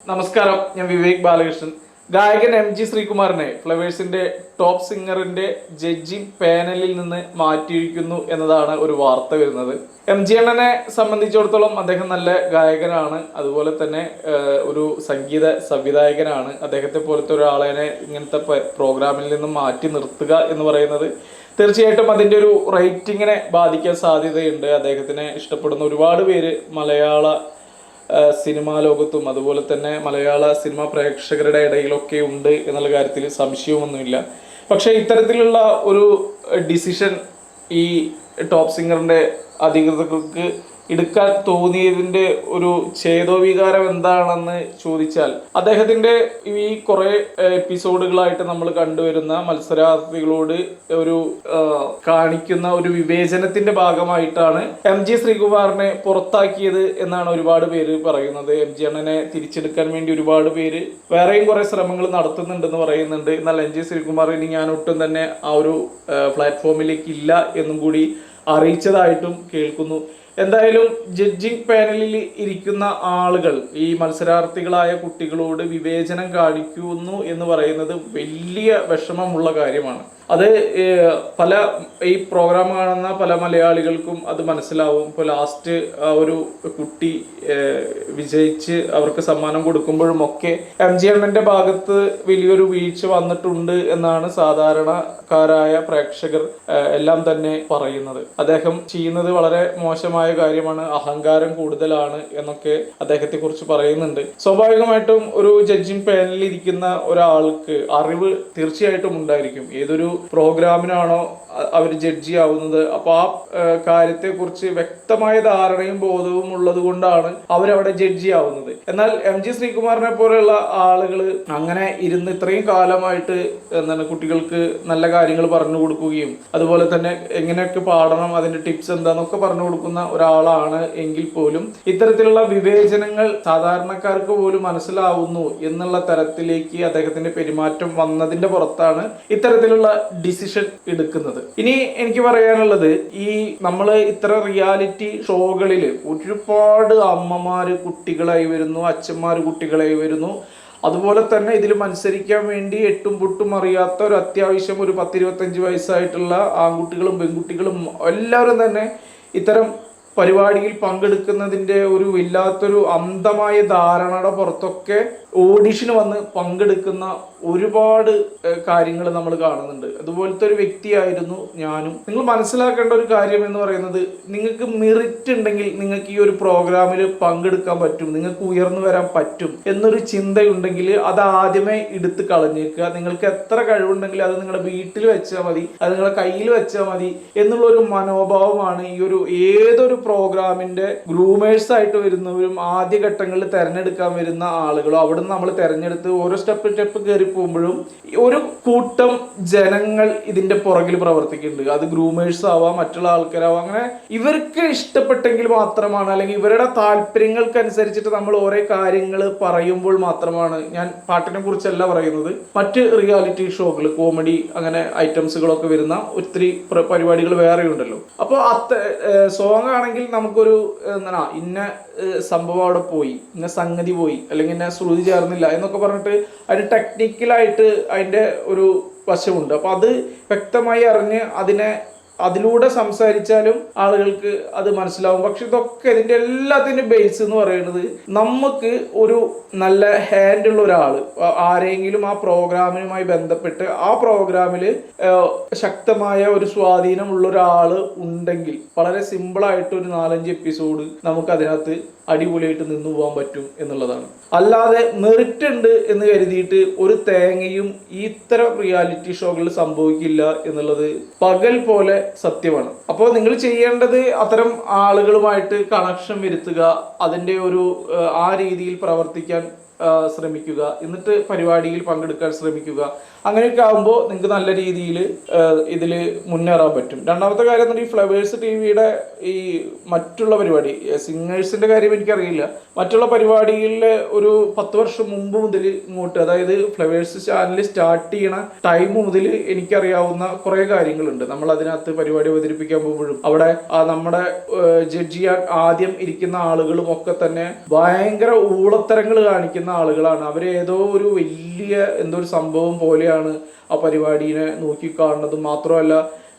നമസ്കാരം, ഞാൻ വിവേക് ബാലകൃഷ്ണൻ. ഗായകൻ MG ശ്രീകുമാറിനെ ഫ്ലവേഴ്സിന്റെ ടോപ്പ് സിംഗറിന്റെ ജഡ്ജിംഗ് പാനലിൽ നിന്ന് മാറ്റിയിരിക്കുന്നു എന്നതാണ് ഒരു വാർത്ത വരുന്നത്. MG അണ്ണനെ സംബന്ധിച്ചിടത്തോളം അദ്ദേഹം നല്ല ഗായകനാണ്, അതുപോലെ തന്നെ ഒരു സംഗീത സംവിധായകനാണ്. അദ്ദേഹത്തെ പോലത്തെ ഒരാളെ ഇങ്ങനത്തെ പ്രോഗ്രാമിൽ നിന്നും മാറ്റി നിർത്തുക എന്ന് പറയുന്നത് തീർച്ചയായിട്ടും അതിൻ്റെ ഒരു റേറ്റിങ്ങിനെ ബാധിക്കാൻ സാധ്യതയുണ്ട്. അദ്ദേഹത്തിനെ ഇഷ്ടപ്പെടുന്ന ഒരുപാട് പേര് മലയാള സിനിമാ ലോകത്തും അതുപോലെ തന്നെ മലയാള സിനിമാ പ്രേക്ഷകരുടെ ഇടയിലൊക്കെ ഉണ്ട് എന്നുള്ള കാര്യത്തിൽ സംശയമൊന്നുമില്ല. പക്ഷേ ഇത്തരത്തിലുള്ള ഒരു ഡിസിഷൻ ഈ ടോപ്പ് സിംഗറിൻ്റെ അധികൃതർക്ക് എടുക്കാൻ തോന്നിയതിൻ്റെ ഒരു ഛേദോവികാരം എന്താണെന്ന് ചോദിച്ചാൽ, അദ്ദേഹത്തിൻ്റെ ഈ കുറേ എപ്പിസോഡുകളായിട്ട് നമ്മൾ കണ്ടുവരുന്ന മത്സരാർത്ഥികളോട് ഒരു കാണിക്കുന്ന ഒരു വിവേചനത്തിന്റെ ഭാഗമായിട്ടാണ് MG ശ്രീകുമാറിനെ പുറത്താക്കിയത് എന്നാണ് ഒരുപാട് പേര് പറയുന്നത്. MG അണ്ണനെ തിരിച്ചെടുക്കാൻ വേണ്ടി ഒരുപാട് പേര് വേറെയും കുറെ ശ്രമങ്ങൾ നടത്തുന്നുണ്ടെന്ന് പറയുന്നുണ്ട്. എന്നാൽ MG ശ്രീകുമാർ ഇനി ഞാൻ ഒട്ടും തന്നെ ആ ഒരു പ്ലാറ്റ്ഫോമിലേക്ക് ഇല്ല എന്നും കൂടി അറിയിച്ചതായിട്ടും കേൾക്കുന്നു. എന്തായാലും ജഡ്ജിംഗ് പാനലിൽ ഇരിക്കുന്ന ആളുകൾ ഈ മത്സരാർത്ഥികളായ കുട്ടികളോട് വിവേചനം കാണിക്കുന്നു എന്ന് പറയുന്നത് വലിയ വിഷമമുള്ള കാര്യമാണ്. അത് പല ഈ പ്രോഗ്രാം കാണുന്ന പല മലയാളികൾക്കും അത് മനസ്സിലാവും. ഇപ്പോൾ ലാസ്റ്റ് ഒരു കുട്ടി വിജയിച്ച് അവർക്ക് സമ്മാനം കൊടുക്കുമ്പോഴും ഒക്കെ MG അണ്ണന്റെ ഭാഗത്ത് വലിയൊരു വീഴ്ച വന്നിട്ടുണ്ട് എന്നാണ് സാധാരണക്കാരായ പ്രേക്ഷകർ എല്ലാം തന്നെ പറയുന്നത്. അദ്ദേഹം ചെയ്യുന്നത് വളരെ മോശമായ കാര്യമാണ്, അഹങ്കാരം കൂടുതലാണ് എന്നൊക്കെ അദ്ദേഹത്തെ കുറിച്ച് പറയുന്നുണ്ട്. സ്വാഭാവികമായിട്ടും ഒരു ജഡ്ജിംഗ് പാനലിൽ ഇരിക്കുന്ന ഒരാൾക്ക് അറിവ് തീർച്ചയായിട്ടും ഉണ്ടായിരിക്കും. ഏതൊരു പ്രോഗ്രാമിനാണോ അവർ ജഡ്ജി ആവുന്നത്, അപ്പൊ ആ കാര്യത്തെക്കുറിച്ച് വ്യക്തമായ ധാരണയും ബോധവും ഉള്ളത് കൊണ്ടാണ് അവരവിടെ ജഡ്ജി ആവുന്നത്. എന്നാൽ MG ശ്രീകുമാറിനെ പോലെയുള്ള ആളുകൾ അങ്ങനെ ഇരുന്ന് ഇത്രയും കാലമായിട്ട് കുട്ടികൾക്ക് നല്ല കാര്യങ്ങൾ പറഞ്ഞു കൊടുക്കുകയും അതുപോലെ തന്നെ എങ്ങനെയൊക്കെ പാടണം, അതിന്റെ ടിപ്സ് എന്താന്നൊക്കെ പറഞ്ഞു കൊടുക്കുന്ന ഒരാളാണ് എങ്കിൽ പോലും ഇത്തരത്തിലുള്ള വിവേചനങ്ങൾ സാധാരണക്കാർക്ക് പോലും മനസ്സിലാവുന്നു എന്നുള്ള തരത്തിലേക്ക് അദ്ദേഹത്തിന്റെ പെരുമാറ്റം വന്നതിന്റെ പുറത്താണ് ഇത്തരത്തിലുള്ള ഡിസിഷൻ എടുക്കുന്നത്. ഇനി എനിക്ക് പറയാനുള്ളത്, ഈ നമ്മൾ ഇത്ര റിയാലിറ്റി ഷോകളിൽ ഒരുപാട് അമ്മമാര് കുട്ടികളായി വരുന്നു, അച്ഛന്മാര് കുട്ടികളായി വരുന്നു. അതുപോലെ തന്നെ ഇതിൽ മത്സരിക്കാൻ വേണ്ടി എട്ടും പൊട്ടും അറിയാത്ത ഒരു അത്യാവശ്യം ഒരു 10-25 വയസ്സായിട്ടുള്ള ആൺകുട്ടികളും പെൺകുട്ടികളും എല്ലാവരും തന്നെ ഇത്തരം പരിപാടിയിൽ പങ്കെടുക്കുന്നതിൻ്റെ ഒരു വല്ലാത്തൊരു അന്ധമായ ധാരണയുടെ പുറത്തൊക്കെ ഓഡിഷന് വന്ന് പങ്കെടുക്കുന്ന ഒരുപാട് കാര്യങ്ങൾ നമ്മൾ കാണുന്നുണ്ട്. അതുപോലത്തെ ഒരു വ്യക്തിയായിരുന്നു ഞാനും. നിങ്ങൾ മനസ്സിലാക്കേണ്ട ഒരു കാര്യം എന്ന് പറയുന്നത്, നിങ്ങൾക്ക് മെറിറ്റ് ഉണ്ടെങ്കിൽ നിങ്ങൾക്ക് ഈ ഒരു പ്രോഗ്രാമിൽ പങ്കെടുക്കാൻ പറ്റും, നിങ്ങൾക്ക് ഉയർന്നു വരാൻ പറ്റും എന്നൊരു ചിന്തയുണ്ടെങ്കിൽ അത് ആദ്യമേ എടുത്ത് കളഞ്ഞേക്കുക. നിങ്ങൾക്ക് എത്ര കഴിവുണ്ടെങ്കിൽ അത് നിങ്ങളുടെ വീട്ടിൽ വെച്ചാൽ മതി, അത് നിങ്ങളുടെ കയ്യിൽ വെച്ചാൽ മതി എന്നുള്ളൊരു മനോഭാവമാണ് ഈ ഒരു ഏതൊരു പ്രോഗ്രാമിന്റെ ഗ്രൂമേഴ്സ് ആയിട്ട് വരുന്നവരും ആദ്യഘട്ടങ്ങളിൽ തിരഞ്ഞെടുക്കാൻ വരുന്ന ആളുകളും അവിടെ നമ്മൾ തെരഞ്ഞെടുത്ത് ഓരോ സ്റ്റെപ്പ് കയറി പോകുമ്പോഴും ഒരു കൂട്ടം ജനങ്ങൾ ഇതിന്റെ പുറകിൽ പ്രവർത്തിക്കുന്നുണ്ട്. അത് ഗ്രൂമേഴ്സ് ആവാം, മറ്റുള്ള ആൾക്കാരാവാം. അങ്ങനെ ഇവർക്ക് ഇഷ്ടപ്പെട്ടെങ്കിൽ മാത്രമാണ്, അല്ലെങ്കിൽ ഇവരുടെ താല്പര്യങ്ങൾക്കനുസരിച്ചിട്ട് നമ്മൾ ഓരോ കാര്യങ്ങൾ പറയുമ്പോൾ മാത്രമാണ്. ഞാൻ പാട്ടിനെ കുറിച്ചല്ല പറയുന്നത്, മറ്റ് റിയാലിറ്റി ഷോകൾ, കോമഡി അങ്ങനെ ഐറ്റംസുകളൊക്കെ വരുന്ന ഒത്തിരി പരിപാടികൾ വേറെ ഉണ്ടല്ലോ. അപ്പോൾ സോങ് ആണെങ്കിൽ നമുക്കൊരു ഇന്ന സംഭവം അവിടെ പോയി, ഇന്ന സംഗതി പോയി, അല്ലെങ്കിൽ ഇന്ന ശ്രുതി ചേർന്നില്ല എന്നൊക്കെ പറഞ്ഞിട്ട് അതിന് ടെക്നിക്കലായിട്ട് അതിൻ്റെ ഒരു വശമുണ്ട്. അപ്പോൾ അത് വ്യക്തമായി അറിഞ്ഞ് അതിലൂടെ സംസാരിച്ചാലും ആളുകൾക്ക് അത് മനസ്സിലാവും. പക്ഷെ ഇതൊക്കെ ഇതിൻ്റെ എല്ലാത്തിൻ്റെ ബേസ് എന്ന് പറയുന്നത്, നമുക്ക് ഒരു നല്ല ഹാൻഡുള്ള ഒരാൾ, ആരെങ്കിലും ആ പ്രോഗ്രാമിനുമായി ബന്ധപ്പെട്ട് ആ പ്രോഗ്രാമിൽ ശക്തമായ ഒരു സ്വാധീനമുള്ള ഒരാൾ ഉണ്ടെങ്കിൽ വളരെ സിമ്പിളായിട്ട് ഒരു 4-5 എപ്പിസോഡ് നമുക്ക് അതിനകത്ത് അടിപൊളിയായിട്ട് നിന്നു പോകാൻ പറ്റും എന്നുള്ളതാണ്. അല്ലാതെ മെറിറ്റ് ഉണ്ട് എന്ന് കരുതിയിട്ട് ഒരു തേങ്ങയും ഇത്തരം റിയാലിറ്റി ഷോകളിൽ സംഭവിക്കില്ല എന്നുള്ളത് പകൽ പോലെ സത്യമാണ്. അപ്പോൾ നിങ്ങൾ ചെയ്യേണ്ടത് അത്തരം ആളുകളുമായിട്ട് കണക്ഷൻ വരുത്തുക, അതിൻ്റെ ഒരു ആ രീതിയിൽ പ്രവർത്തിക്കാൻ ശ്രമിക്കുക, എന്നിട്ട് പരിപാടിയിൽ പങ്കെടുക്കാൻ ശ്രമിക്കുക. അങ്ങനെയൊക്കെ ആകുമ്പോൾ നിങ്ങൾക്ക് നല്ല രീതിയിൽ ഇതിൽ മുന്നേറാൻ പറ്റും. രണ്ടാമത്തെ കാര്യം എന്ന് പറഞ്ഞാൽ ഈ ഫ്ലവേഴ്സ് ടിവിയുടെ ഈ മറ്റുള്ള പരിപാടി, സിംഗേഴ്സിൻ്റെ കാര്യം എനിക്കറിയില്ല, മറ്റുള്ള പരിപാടികളിൽ ഒരു 10 വർഷം മുമ്പ് മുതൽ ഇങ്ങോട്ട്, അതായത് ഫ്ലവേഴ്സ് ചാനൽ സ്റ്റാർട്ട് ചെയ്യണ ടൈം മുതൽ എനിക്കറിയാവുന്ന കുറേ കാര്യങ്ങളുണ്ട്. നമ്മൾ അതിനകത്ത് പരിപാടി അവതരിപ്പിക്കാൻ പോകുമ്പോഴും അവിടെ നമ്മുടെ ജഡ്ജ് ചെയ്യാൻ ആദ്യം ഇരിക്കുന്ന ആളുകളും ഒക്കെ തന്നെ ഭയങ്കര ഊളത്തരങ്ങൾ കാണിക്കുന്ന ആളുകളാണ്. അവരേതോ ഒരു വലിയ എന്തോ ഒരു സംഭവം പോലെയാണ് ആ പരിപാടിയെ നോക്കിക്കാണുന്നത്. മാത്രമല്ല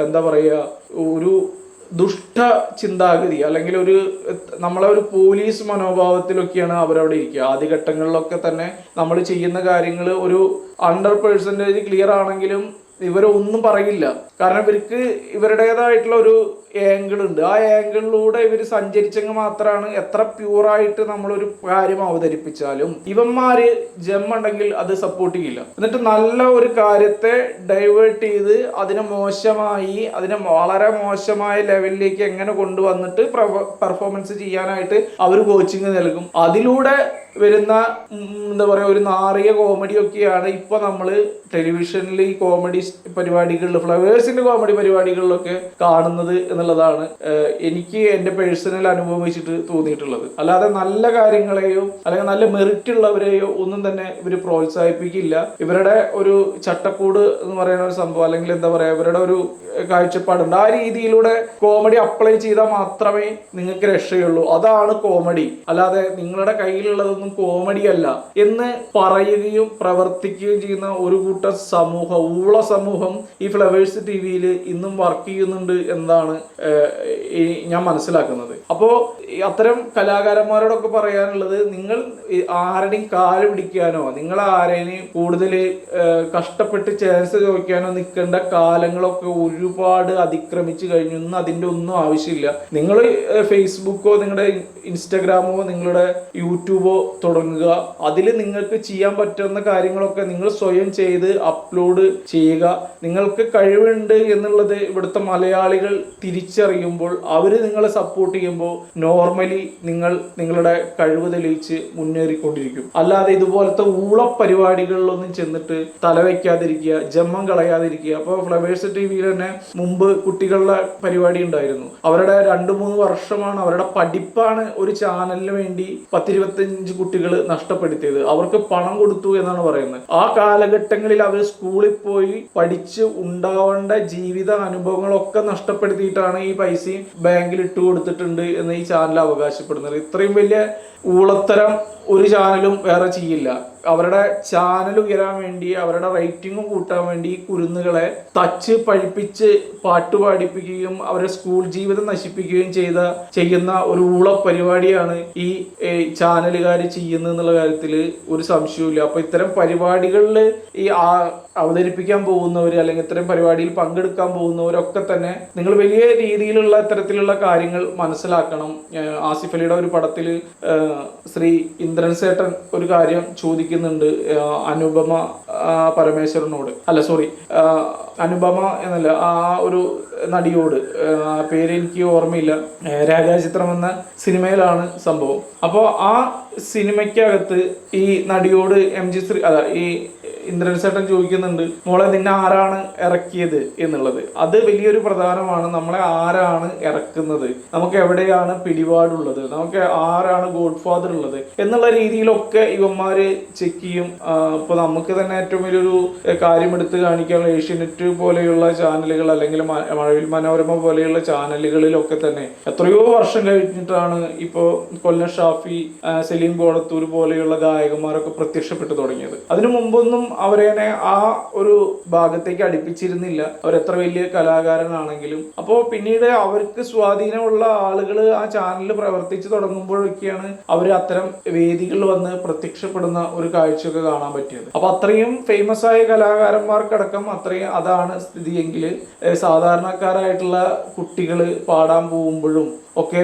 എന്താ പറയുക, ഒരു ദുഷ്ട ചിന്താഗതി അല്ലെങ്കിൽ നമ്മളെ ഒരു പോലീസ് മനോഭാവത്തിലൊക്കെയാണ് അവരവിടെ ഇരിക്കുക. ആദ്യഘട്ടങ്ങളിലൊക്കെ തന്നെ നമ്മൾ ചെയ്യുന്ന കാര്യങ്ങൾ ഒരു 100% ക്ലിയർ ആണെങ്കിലും ഇവരൊന്നും പറയില്ല. കാരണം ഇവർക്ക് ഇവരുടേതായിട്ടുള്ള ഒരു ആംഗിൾ ഉണ്ട്. ആ ആംഗിളിലൂടെ ഇവർ സഞ്ചരിച്ചെങ്കിൽ മാത്രമാണ് എത്ര പ്യൂറായിട്ട് നമ്മളൊരു കാര്യം അവതരിപ്പിച്ചാലും ഇവന്മാര് ജമ്മുണ്ടെങ്കിൽ അത് സപ്പോർട്ട് ചെയ്യില്ല. എന്നിട്ട് നല്ല ഒരു കാര്യത്തെ ഡൈവേർട്ട് ചെയ്ത് അതിനെ വളരെ മോശമായ ലെവലിലേക്ക് എങ്ങനെ കൊണ്ടുവന്നിട്ട് പെർഫോമൻസ് ചെയ്യാനായിട്ട് അവർ കോച്ചിങ് നൽകും. അതിലൂടെ വരുന്ന എന്താ പറയുക, ഒരു നാറിയ കോമഡി ഒക്കെയാണ് ഇപ്പൊ നമ്മള് ടെലിവിഷനിൽ ഈ കോമഡി പരിപാടികളിൽ, ഫ്ലവേഴ്സിന്റെ കോമഡി പരിപാടികളിലൊക്കെ കാണുന്നത് എന്നുള്ളതാണ് എനിക്ക് എൻ്റെ പേഴ്സണൽ അനുഭവം വെച്ചിട്ട് തോന്നിയിട്ടുള്ളത്. അല്ലാതെ നല്ല കാര്യങ്ങളെയോ അല്ലെങ്കിൽ നല്ല മെറിറ്റ് ഉള്ളവരെയോ ഒന്നും തന്നെ ഇവർ പ്രോത്സാഹിപ്പിക്കില്ല. ഇവരുടെ ഒരു ചട്ടക്കൂട് എന്ന് പറയുന്ന ഒരു സംഭവം, അല്ലെങ്കിൽ എന്താ പറയാ, ഇവരുടെ ഒരു കാഴ്ചപ്പാടുണ്ട്. ആ രീതിയിലൂടെ കോമഡി അപ്ലൈ ചെയ്താൽ മാത്രമേ നിങ്ങൾക്ക് രക്ഷയുള്ളൂ. അതാണ് കോമഡി. അല്ലാതെ നിങ്ങളുടെ കയ്യിലുള്ളതൊന്നും കോമഡി അല്ല എന്ന് പറയുകയും പ്രവർത്തിക്കുകയും ചെയ്യുന്ന ഒരു കൂട്ടം ഊള സമൂഹം ഈ ഫ്ലവേഴ്സ് ടിവിയിൽ ഇന്നും വർക്ക് ചെയ്യുന്നുണ്ട് എന്നതാണ് ഞാൻ മനസ്സിലാക്കുന്നത്. അപ്പോ അത്തരം കലാകാരന്മാരോടൊക്കെ പറയാനുള്ളത്, നിങ്ങൾ ആരുടെയും കാല് പിടിക്കാനോ നിങ്ങൾ ആരെയും കൂടുതൽ കഷ്ടപ്പെട്ട് ചാൻസ് ചോദിക്കാനോ നിൽക്കേണ്ട കാലങ്ങളൊക്കെ ഒരുപാട് അതിക്രമിച്ചു കഴിഞ്ഞു. ഇന്ന് അതിൻ്റെ ഒന്നും ആവശ്യമില്ല. നിങ്ങൾ ഫേസ്ബുക്കോ നിങ്ങളുടെ ഇൻസ്റ്റഗ്രാമോ നിങ്ങളുടെ യൂട്യൂബോ തുടങ്ങുക. അതിൽ നിങ്ങൾക്ക് ചെയ്യാൻ പറ്റുന്ന കാര്യങ്ങളൊക്കെ നിങ്ങൾ സ്വയം ചെയ്ത് അപ്ലോഡ് ചെയ്യുക. നിങ്ങൾക്ക് കഴിവുണ്ട് എന്നുള്ളത് ഇവിടുത്തെ മലയാളികൾ തിരിച്ചറിയുമ്പോൾ അവർ നിങ്ങളെ സപ്പോർട്ട് ചെയ്യുമ്പോൾ നോർമലി നിങ്ങൾ നിങ്ങളുടെ കഴിവ് തെളിയിച്ച് മുന്നേറിക്കൊണ്ടിരിക്കും. അല്ലാതെ ഇതുപോലത്തെ പരിപാടികളിലൊന്നും ചെന്നിട്ട് തലവെക്കാതിരിക്കുക, ജന്മം കളയാതിരിക്കുക. അപ്പോൾ ഫ്ലവേഴ്സ് ടിവിയിൽ തന്നെ മുമ്പ് കുട്ടികളുടെ പരിപാടി ഉണ്ടായിരുന്നു. അവരുടെ 2-3 വർഷമാണ് അവരുടെ പഠിപ്പാണ് ഒരു ചാനലിന് വേണ്ടി 10-25 കുട്ടികൾ നഷ്ടപ്പെടുത്തിയത്. അവർക്ക് പണം കൊടുത്തു എന്നാണ് പറയുന്നത്. ആ കാലഘട്ടങ്ങളിൽ അവർ സ്കൂളിൽ പോയി പഠിച്ച് ഉണ്ടാവേണ്ട ജീവിത അനുഭവങ്ങളൊക്കെ നഷ്ടപ്പെടുത്തിയിട്ടാണ് ഈ പൈസയും ബാങ്കിൽ ഇട്ട് കൊടുത്തിട്ടുണ്ട് എന്ന് ഈ ചാനൽ അവകാശപ്പെടുന്നത്. ഇത്രയും വലിയ ഊളത്തരം ഒരു ചാനലും വേറെ ചെയ്യില്ല. അവരുടെ ചാനൽ ഉയരാൻ വേണ്ടി, അവരുടെ റേറ്റിംഗും കൂട്ടാൻ വേണ്ടി ഈ കുരുന്നുകളെ തച്ച് പഴിപ്പിച്ച് പാട്ട് പാടിപ്പിക്കുകയും അവരുടെ സ്കൂൾ ജീവിതം നശിപ്പിക്കുകയും ചെയ്യുന്ന ഒരു പരിപാടിയാണ് ഈ ചാനലുകാർ ചെയ്യുന്നത് എന്നുള്ള കാര്യത്തിൽ ഒരു സംശയവുമില്ല. അപ്പൊ ഇത്തരം പരിപാടികളിൽ ഈ അവതരിപ്പിക്കാൻ പോകുന്നവർ അല്ലെങ്കിൽ ഇത്തരം പരിപാടിയിൽ പങ്കെടുക്കാൻ പോകുന്നവരൊക്കെ തന്നെ നിങ്ങൾ വലിയ രീതിയിലുള്ള ഇത്തരത്തിലുള്ള കാര്യങ്ങൾ മനസ്സിലാക്കണം. ആസിഫ് അലിയുടെ ഒരു പടത്തിൽ ശ്രീ ഇന്ദ്രൻ സേട്ടൻ ഒരു കാര്യം ചോദിക്കുന്നുണ്ട് അനുപമ പരമേശ്വരനോട്, അനുപമ എന്നല്ല, ആ ഒരു നടിയോട്, പേര് എനിക്ക് ഓർമ്മയില്ല, രാഗാചിത്രം എന്ന സിനിമയിലാണ് സംഭവം. അപ്പോൾ ആ സിനിമയ്ക്കകത്ത് ഈ നടിയോട് ഈ ഇന്ദ്രൻ ചേട്ടൻ ചോദിക്കുന്നുണ്ട്, മോളെ നിന്നെ ആരാണ് ഇറക്കിയത് എന്നുള്ളത്. അത് വലിയൊരു പ്രധാനമാണ്. നമ്മളെ ആരാണ് ഇറക്കുന്നത്, നമുക്ക് എവിടെയാണ് പിടിപാടുള്ളത്, നമുക്ക് ആരാണ് ഗോഡ് ഫാദർ ഉള്ളത് എന്നുള്ള രീതിയിലൊക്കെ ഇവന്മാര് ചെക്ക് ചെയ്യും. ഇപ്പൊ നമുക്ക് തന്നെ ഏറ്റവും വലിയൊരു കാര്യം എടുത്ത് കാണിക്കാനുള്ള ഏഷ്യാനെറ്റ് പോലെയുള്ള ചാനലുകൾ അല്ലെങ്കിൽ മഴവിൽ മനോരമ പോലെയുള്ള ചാനലുകളിലൊക്കെ തന്നെ എത്രയോ വർഷം കഴിഞ്ഞിട്ടാണ് ഇപ്പോൾ കൊല്ലം ഷാഫി, സലീം കോടത്തൂർ പോലെയുള്ള ഗായകന്മാരൊക്കെ പ്രത്യക്ഷപ്പെട്ടു തുടങ്ങിയത്. അതിനു മുമ്പൊന്നും അവരെ ആ ഒരു ഭാഗത്തേക്ക് അടുപ്പിച്ചിരുന്നില്ല, അവരെത്ര വലിയ കലാകാരനാണെങ്കിലും. അപ്പോൾ പിന്നീട് അവർക്ക് സ്വാധീനമുള്ള ആളുകൾ ആ ചാനലിൽ പ്രവർത്തിച്ചു തുടങ്ങുമ്പോഴൊക്കെയാണ് അവർ അത്തരം വേദികളിൽ വന്ന് പ്രത്യക്ഷപ്പെടുന്ന ഒരു കാഴ്ചയൊക്കെ കാണാൻ പറ്റിയത്. അപ്പൊ അത്രയും ഫേമസ് ആയ കലാകാരന്മാർക്കടക്കം അതാണ് സ്ഥിതിയെങ്കിൽ സാധാരണക്കാരായിട്ടുള്ള കുട്ടികൾ പാടാൻ പോകുമ്പോഴും ഒക്കെ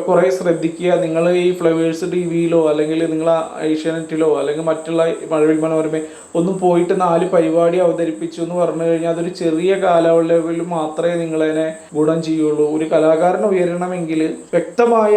കുറെ ശ്രദ്ധിക്കുക. നിങ്ങൾ ഈ ഫ്ലവേഴ്സ് ടിവിയിലോ അല്ലെങ്കിൽ നിങ്ങൾ ഏഷ്യാനെറ്റിലോ അല്ലെങ്കിൽ മറ്റുള്ള മഴവിൽ മനോരമ ഒന്നും പോയിട്ട് 4 പരിപാടി അവതരിപ്പിച്ചു എന്ന് പറഞ്ഞു കഴിഞ്ഞാൽ അതൊരു ചെറിയ കാലയളവിൽ മാത്രമേ നിങ്ങളതിനെ ഗുണം ചെയ്യുള്ളൂ. ഒരു കലാകാരൻ ഉയരണമെങ്കിൽ വ്യക്തമായ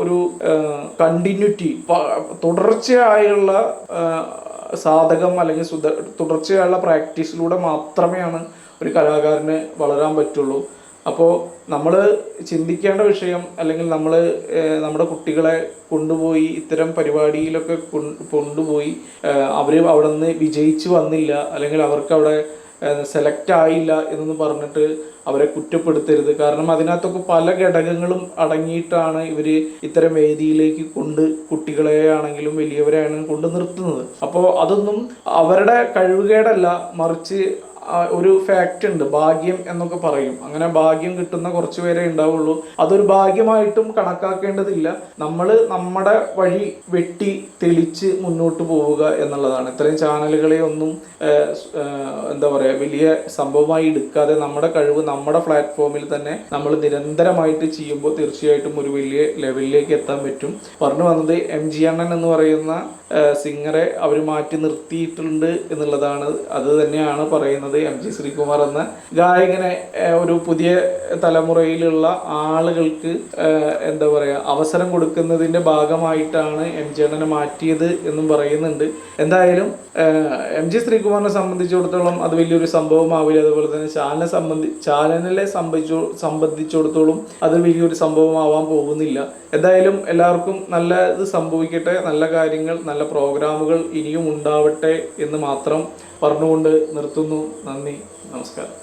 ഒരു കണ്ടിന്യൂറ്റി, തുടർച്ചയായുള്ള സാധകം അല്ലെങ്കിൽ തുടർച്ചയായുള്ള പ്രാക്ടീസിലൂടെ മാത്രമേയാണ് ഒരു കലാകാരന് വളരാൻ പറ്റുള്ളൂ. അപ്പോൾ നമ്മൾ ചിന്തിക്കേണ്ട വിഷയം, അല്ലെങ്കിൽ നമ്മൾ നമ്മുടെ കുട്ടികളെ കൊണ്ടുപോയി ഇത്തരം പരിപാടിയിലൊക്കെ കൊണ്ടുപോയി അവർ അവിടെ നിന്ന് വിജയിച്ചു വന്നില്ല, അല്ലെങ്കിൽ അവർക്ക് അവിടെ സെലക്ട് ആയില്ല എന്നൊന്നും പറഞ്ഞിട്ട് അവരെ കുറ്റപ്പെടുത്തരുത്. കാരണം അതിനകത്തൊക്കെ പല ഘടകങ്ങളും അടങ്ങിയിട്ടാണ് ഇവർ ഇത്തരം വേദിയിലേക്ക് കുട്ടികളെ ആണെങ്കിലും വലിയവരെ ആണെങ്കിലും കൊണ്ട് നിർത്തുന്നത്. അപ്പോൾ അതൊന്നും അവരുടെ കഴിവുകേടല്ല, മറിച്ച് ഒരു ഫാക്റ്റ് ഉണ്ട്, ഭാഗ്യം എന്നൊക്കെ പറയും. അങ്ങനെ ഭാഗ്യം കിട്ടുന്ന കുറച്ച് പേരെ ഉണ്ടാവുള്ളൂ. അതൊരു ഭാഗ്യമായിട്ടും കണക്കാക്കേണ്ടതില്ല. നമ്മൾ നമ്മുടെ വഴി വെട്ടി തെളിച്ച് മുന്നോട്ട് പോവുക എന്നുള്ളതാണ്. ഇത്രയും ചാനലുകളെ ഒന്നും എന്താ പറയുക, വലിയ സംഭവമായി എടുക്കാതെ നമ്മുടെ കഴിവ് നമ്മുടെ പ്ലാറ്റ്ഫോമിൽ തന്നെ നമ്മൾ നിരന്തരമായിട്ട് ചെയ്യുമ്പോൾ തീർച്ചയായിട്ടും ഒരു വലിയ ലെവലിലേക്ക് എത്താൻ പറ്റും. പറഞ്ഞു വന്നത് MG അണ്ണൻ എന്ന് പറയുന്ന സിംഗറെ അവർ മാറ്റി നിർത്തിയിട്ടുണ്ട് എന്നുള്ളതാണ്. അത് തന്നെയാണ് പറയുന്നത്. MG ശ്രീകുമാർ എന്ന ഗായകനെ ഒരു പുതിയ തലമുറയിലുള്ള ആളുകൾക്ക് എന്താ പറയുക അവസരം കൊടുക്കുന്നതിൻ്റെ ഭാഗമായിട്ടാണ് MG അണ്ണനെ മാറ്റിയത് എന്നും പറയുന്നുണ്ട്. എന്തായാലും MG ശ്രീകുമാറിനെ സംബന്ധിച്ചിടത്തോളം അത് വലിയൊരു സംഭവമാവില്ല. അതുപോലെ തന്നെ ചാനലിനെ സംബന്ധിച്ചിടത്തോളം അത് വലിയൊരു സംഭവമാവാൻ പോകുന്നില്ല. എന്തായാലും എല്ലാവർക്കും നല്ലത് സംഭവിക്കട്ടെ, നല്ല കാര്യങ്ങൾ, നല്ല പ്രോഗ്രാമുകൾ ഇനിയും ഉണ്ടാവട്ടെ എന്ന് മാത്രം പറഞ്ഞുകൊണ്ട് നിർത്തുന്നു. നന്ദി, നമസ്കാരം.